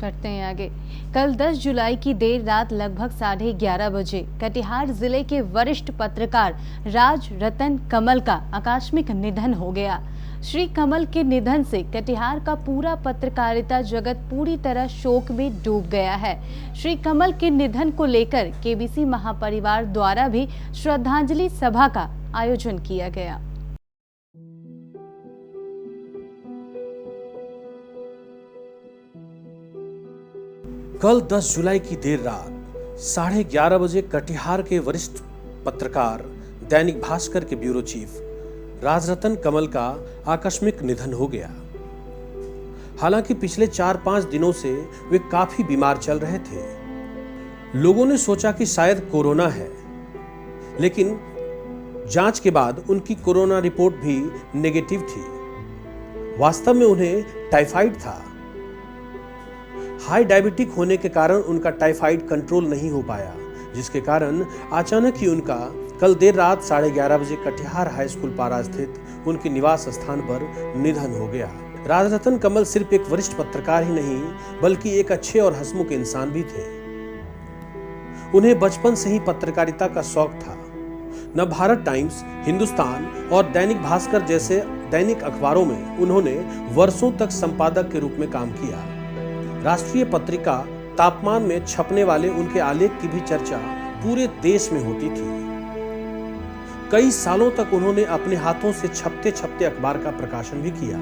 बढ़ते हैं आगे। कल 10 जुलाई की देर रात लगभग 11:30 बजे कटिहार जिले के वरिष्ठ पत्रकार राज रतन कमल का आकस्मिक निधन हो गया। श्री कमल के निधन से कटिहार का पूरा पत्रकारिता जगत पूरी तरह शोक में डूब गया है। श्री कमल के निधन को लेकर केबीसी महापरिवार द्वारा भी श्रद्धांजलि सभा का आयोजन किया गया। कल 10 जुलाई की देर रात 11:30 बजे कटिहार के वरिष्ठ पत्रकार दैनिक भास्कर के ब्यूरो चीफ राजरतन कमल का आकस्मिक निधन हो गया। हालांकि पिछले 4-5 दिनों से वे काफी बीमार चल रहे थे। लोगों ने सोचा कि शायद कोरोना है, लेकिन जांच के बाद उनकी कोरोना रिपोर्ट भी नेगेटिव थी। वास्तव में उन्हें टाइफाइड था। हाई डायबिटिक होने के कारण उनका टाइफाइड कंट्रोल नहीं हो पाया, जिसके कारण अचानक ही उनका कल देर रात 11:30 बजे कटिहार हाई स्कूल पारा स्थित उनके निवास स्थान पर निधन हो गया। राजरतन कमल सिर्फ एक वरिष्ठ पत्रकार ही नहीं, बल्कि एक अच्छे और हंसमुख इंसान भी थे। उन्हें बचपन से ही पत्रकारिता का शौक था। न भारत टाइम्स, हिंदुस्तान और दैनिक भास्कर जैसे दैनिक अखबारों में उन्होंने वर्षों तक संपादक के रूप में काम किया। राष्ट्रीय पत्रिका तापमान में छपने वाले उनके आलेख की भी चर्चा पूरे देश में होती थी। कई सालों तक उन्होंने अपने हाथों से छपते छपते अखबार का प्रकाशन भी किया।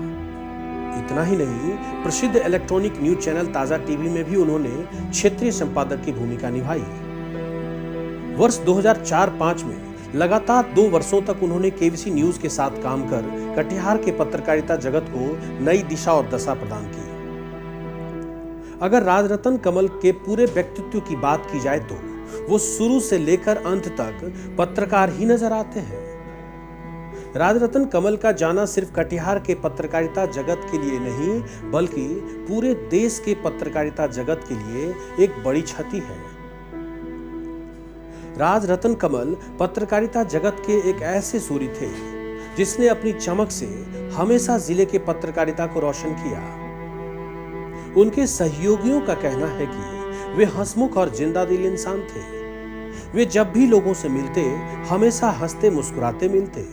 इतना ही नहीं, प्रसिद्ध इलेक्ट्रॉनिक न्यूज चैनल ताजा टीवी में भी उन्होंने क्षेत्रीय संपादक की भूमिका निभाई। वर्ष 2004-05 में लगातार 2 वर्षों तक उन्होंने केबीसी न्यूज के साथ काम कर कटिहार के पत्रकारिता जगत को नई दिशा और दशा प्रदान की। अगर राजरतन कमल के पूरे व्यक्तित्व की बात की जाए तो वो शुरू से लेकर अंत तक पत्रकार ही नजर आते हैं। राजरतन कमल का जाना सिर्फ कटिहार के पत्रकारिता जगत के लिए नहीं, बल्कि पूरे देश के पत्रकारिता जगत के लिए एक बड़ी क्षति है। राजरतन कमल पत्रकारिता जगत के एक ऐसे सूर्य थे जिसने अपनी चमक से हमेशा जिले के पत्रकारिता को रोशन किया। उनके सहयोगियों का कहना है कि वे हंसमुख और जिंदा दिल इंसान थे। वे जब भी लोगों से मिलते हमेशा हंसते मुस्कुराते मिलते।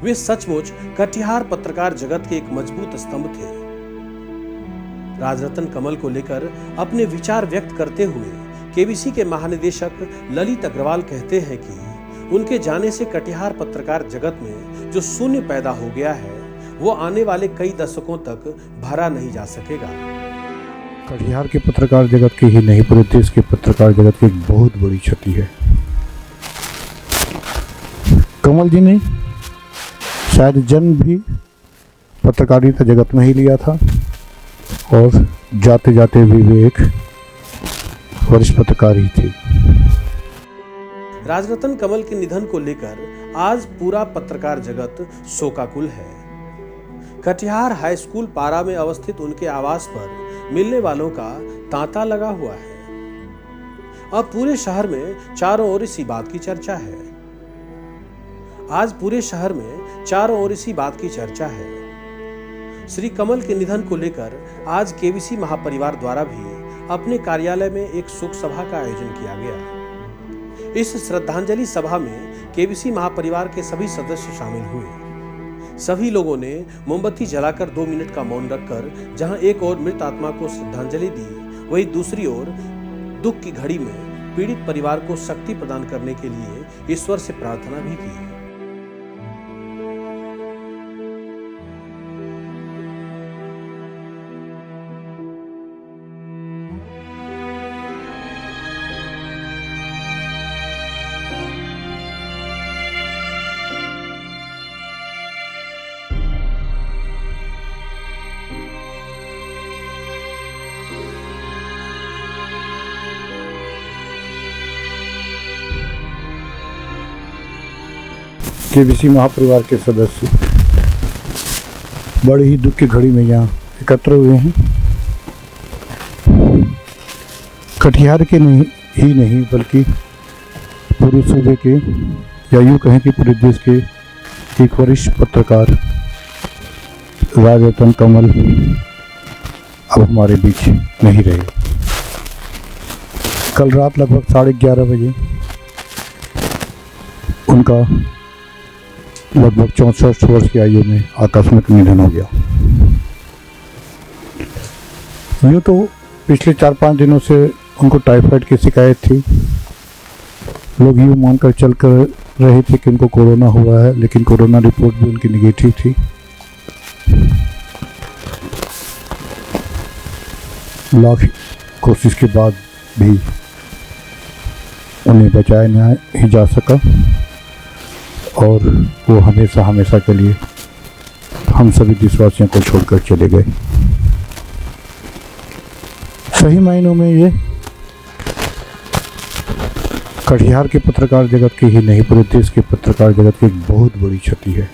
वे सचमुच कटिहार पत्रकार जगत के एक मजबूत स्तंभ थे। राजरतन कमल को लेकर अपने विचार व्यक्त करते हुए केबीसी के महानिदेशक ललित अग्रवाल कहते हैं कि उनके जाने से कटिहार पत्रकार जगत में जो शून्य पैदा हो गया है, वो आने वाले कई दशकों तक भरा नहीं जा सकेगा। कटिहार के पत्रकार जगत के ही नहीं, पूरे देश के पत्रकार जगत की एक बहुत बड़ी क्षति है। कमल जी ने शायद जन्म भी पत्रकारिता जगत में ही लिया था और जाते जाते भी वे एक वरिष्ठ पत्रकार ही थे। राजरतन कमल के निधन को लेकर आज पूरा पत्रकार जगत शोकाकुल है। कटिहार हाई स्कूल पारा में अवस्थित उनके आवास पर मिलने वालों का तांता लगा हुआ है। अब पूरे शहर में चारों ओर इसी बात की चर्चा है। आज पूरे शहर में चारों ओर इसी बात की चर्चा है। श्री कमल के निधन को लेकर आज केबीसी महापरिवार द्वारा भी अपने कार्यालय में एक शोक सभा का आयोजन किया गया। इस श्रद्धांजलि सभा में केबीसी महापरिवार के सभी सदस्य शामिल हुए। सभी लोगों ने मोमबत्ती जलाकर 2 मिनट का मौन रखकर जहां एक ओर मृत आत्मा को श्रद्धांजलि दी, वहीं दूसरी ओर दुख की घड़ी में पीड़ित परिवार को शक्ति प्रदान करने के लिए ईश्वर से प्रार्थना भी की। केबीसी महापरिवार के सदस्य बड़े ही दुख की घड़ी में यहाँ एकत्र हुए हैं। कटिहार के ही नहीं बल्कि पूरे सूबे के या यूँ कहें कि पूरे देश के एक वरिष्ठ पत्रकार राजरतन कमल अब हमारे बीच नहीं रहे। कल रात लगभग 11:30 बजे उनका लगभग 64 वर्ष की आयु में आकस्मिक निधन हो गया। यूँ तो पिछले 4-5 दिनों से उनको टाइफाइड की शिकायत थी। लोग यूँ मानकर चल कर रहे थे कि उनको कोरोना हुआ है, लेकिन कोरोना रिपोर्ट भी उनकी निगेटिव थी। लाख कोशिश के बाद भी उन्हें बचाया नहीं जा सका और वो हमेशा हमेशा के लिए हम सभी देशवासियों को छोड़कर चले गए। सही मायनों में ये कटिहार के पत्रकार जगत की ही नहीं, पूरे देश के पत्रकार जगत की एक बहुत बड़ी क्षति है।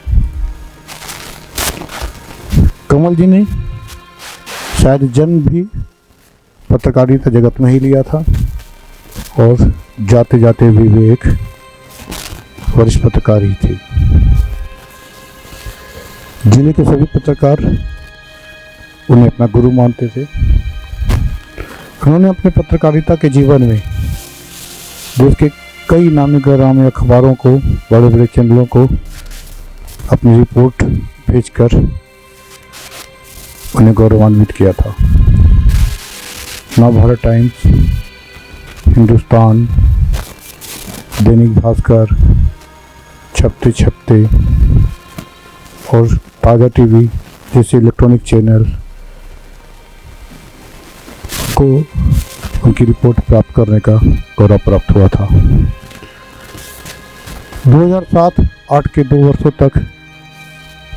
कमल जी ने शायद जन्म भी पत्रकारिता जगत में ही लिया था और जाते जाते भी वे एक वरिष्ठ पत्रकार ही थे। जिले के सभी पत्रकार उन्हें अपना गुरु मानते थे। उन्होंने अपने पत्रकारिता के जीवन में देश के कई नामी ग्रामीण अखबारों को, बड़े बड़े चैनलों को अपनी रिपोर्ट भेजकर उन्हें गौरवान्वित किया था। नवभारत टाइम्स, हिंदुस्तान, दैनिक भास्कर, छपते छपते और ताज़ा टीवी जैसे इलेक्ट्रॉनिक चैनल को उनकी रिपोर्ट प्राप्त करने का गौरव प्राप्त हुआ था। 2007-8 के 2 वर्षों तक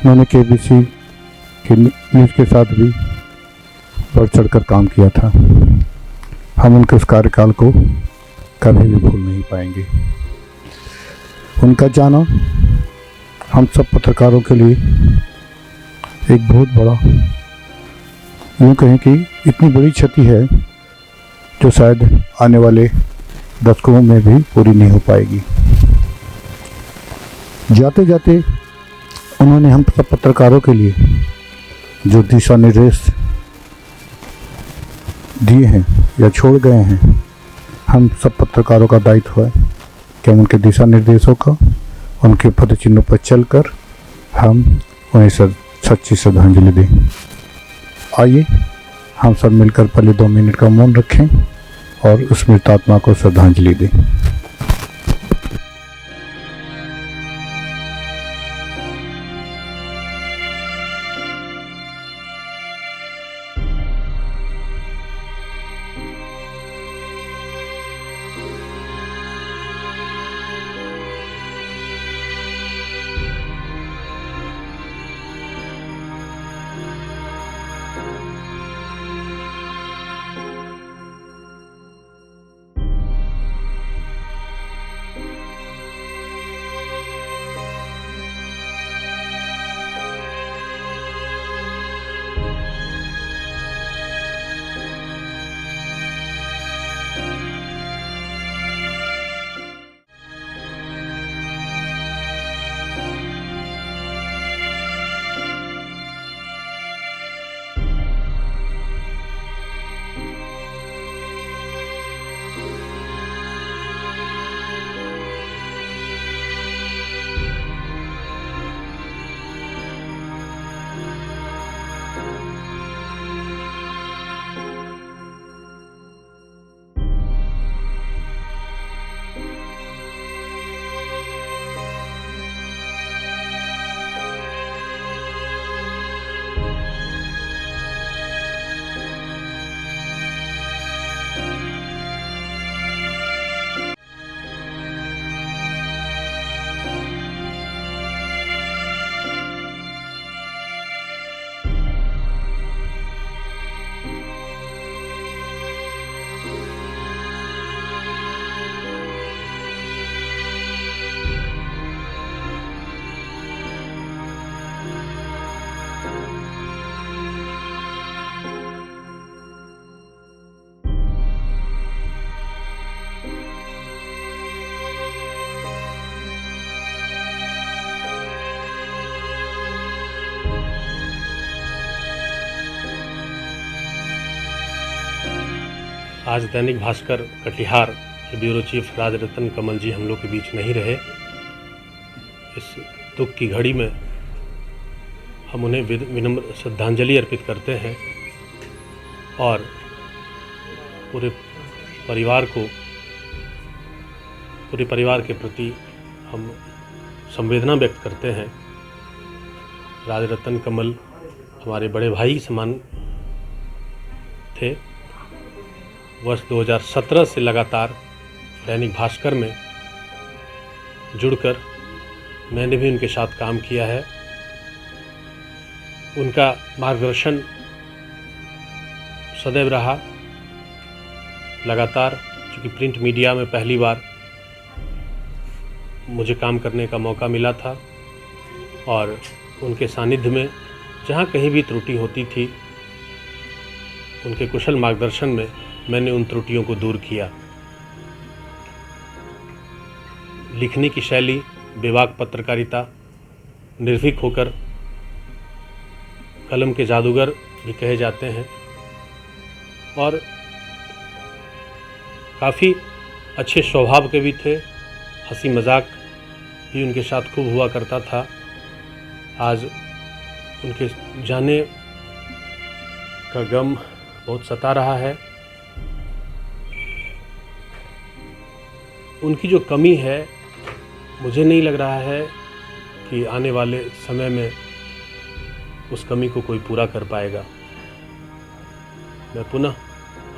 मैंने केबीसी के न्यूज़ के साथ भी बढ़ चढ़कर काम किया था। हम उनके उस कार्यकाल को कभी भी भूल नहीं पाएंगे। उनका जाना हम सब पत्रकारों के लिए एक बहुत बड़ा, यूँ कहें कि इतनी बड़ी क्षति है जो शायद आने वाले दशकों में भी पूरी नहीं हो पाएगी। जाते जाते उन्होंने हम सब पत्रकारों के लिए जो दिशा निर्देश दिए हैं या छोड़ गए हैं, हम सब पत्रकारों का दायित्व है कि हम उनके दिशा निर्देशों का, उनके पद चिन्हों पर चलकर हम उन्हें सच्ची श्रद्धांजलि दें। आइए हम सब मिलकर पहले 2 मिनट का मौन रखें और उस मृतात्मा को श्रद्धांजलि दें। आज दैनिक भास्कर कटिहार के ब्यूरो चीफ राज रतन कमल जी हम लोग के बीच नहीं रहे। इस दुख की घड़ी में हम उन्हें विनम्र श्रद्धांजलि अर्पित करते हैं और पूरे परिवार के प्रति हम संवेदना व्यक्त करते हैं। राज रतन कमल हमारे बड़े भाई समान थे। वर्ष 2017 से लगातार दैनिक भास्कर में जुड़कर मैंने भी उनके साथ काम किया है। उनका मार्गदर्शन सदैव रहा। लगातार, चूँकि प्रिंट मीडिया में पहली बार मुझे काम करने का मौका मिला था और उनके सानिध्य में जहाँ कहीं भी त्रुटि होती थी, उनके कुशल मार्गदर्शन में मैंने उन त्रुटियों को दूर किया। लिखने की शैली, बेबाक पत्रकारिता, निर्भीक होकर कलम के जादूगर भी कहे जाते हैं और काफ़ी अच्छे स्वभाव के भी थे। हंसी मजाक भी उनके साथ खूब हुआ करता था। आज उनके जाने का गम बहुत सता रहा है। उनकी जो कमी है, मुझे नहीं लग रहा है कि आने वाले समय में उस कमी को कोई पूरा कर पाएगा। मैं पुनः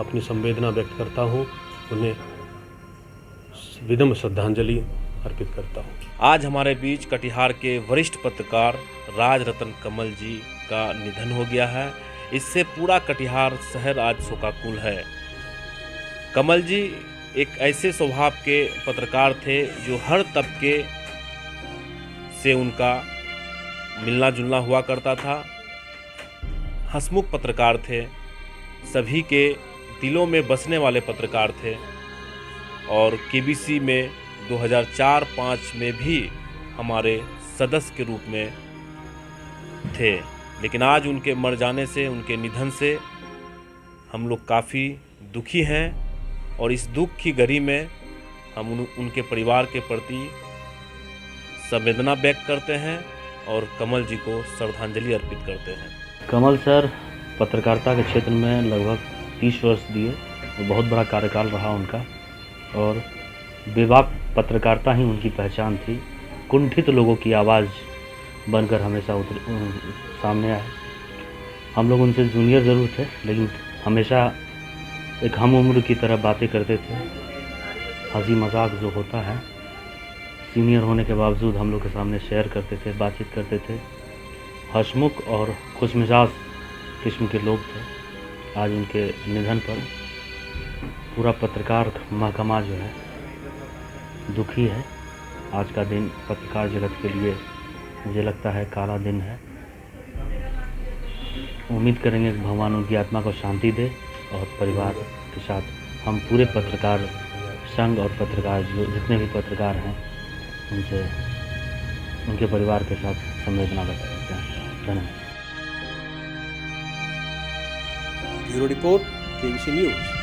अपनी संवेदना व्यक्त करता हूँ, उन्हें विनम्र श्रद्धांजलि अर्पित करता हूँ। आज हमारे बीच कटिहार के वरिष्ठ पत्रकार राज रतन कमल जी का निधन हो गया है। इससे पूरा कटिहार शहर आज शोकाकुल है। कमल जी एक ऐसे स्वभाव के पत्रकार थे जो हर तबके से उनका मिलना जुलना हुआ करता था। हंसमुख पत्रकार थे, सभी के दिलों में बसने वाले पत्रकार थे और केबीसी में 2004-05 में भी हमारे सदस्य के रूप में थे। लेकिन आज उनके मर जाने से, उनके निधन से हम लोग काफ़ी दुखी हैं और इस दुख की घड़ी में हम उनके परिवार के प्रति संवेदना व्यक्त करते हैं और कमल जी को श्रद्धांजलि अर्पित करते हैं। कमल सर पत्रकारिता के क्षेत्र में लगभग 30 वर्ष दिए, तो बहुत बड़ा कार्यकाल रहा उनका और बेबाक पत्रकारिता ही उनकी पहचान थी। कुंठित लोगों की आवाज़ बनकर हमेशा सामने आए। हम लोग उनसे जूनियर ज़रूर थे, लेकिन हमेशा एक हम उम्र की तरह बातें करते थे। हंसी मजाक जो होता है, सीनियर होने के बावजूद हम लोग के सामने शेयर करते थे, बातचीत करते थे। हंसमुख और खुशमिजाज किस्म के लोग थे। आज उनके निधन पर पूरा पत्रकार महकमा जो है दुखी है। आज का दिन पत्रकार जगत के लिए मुझे लगता है काला दिन है। उम्मीद करेंगे कि भगवान उनकी आत्मा को शांति दे और परिवार के साथ हम पूरे पत्रकार संघ और पत्रकार जो जितने भी पत्रकार हैं उनसे उनके परिवार के साथ संवेदना व्यक्त करते हैं। धन्यवाद। Bureau report, KBC news.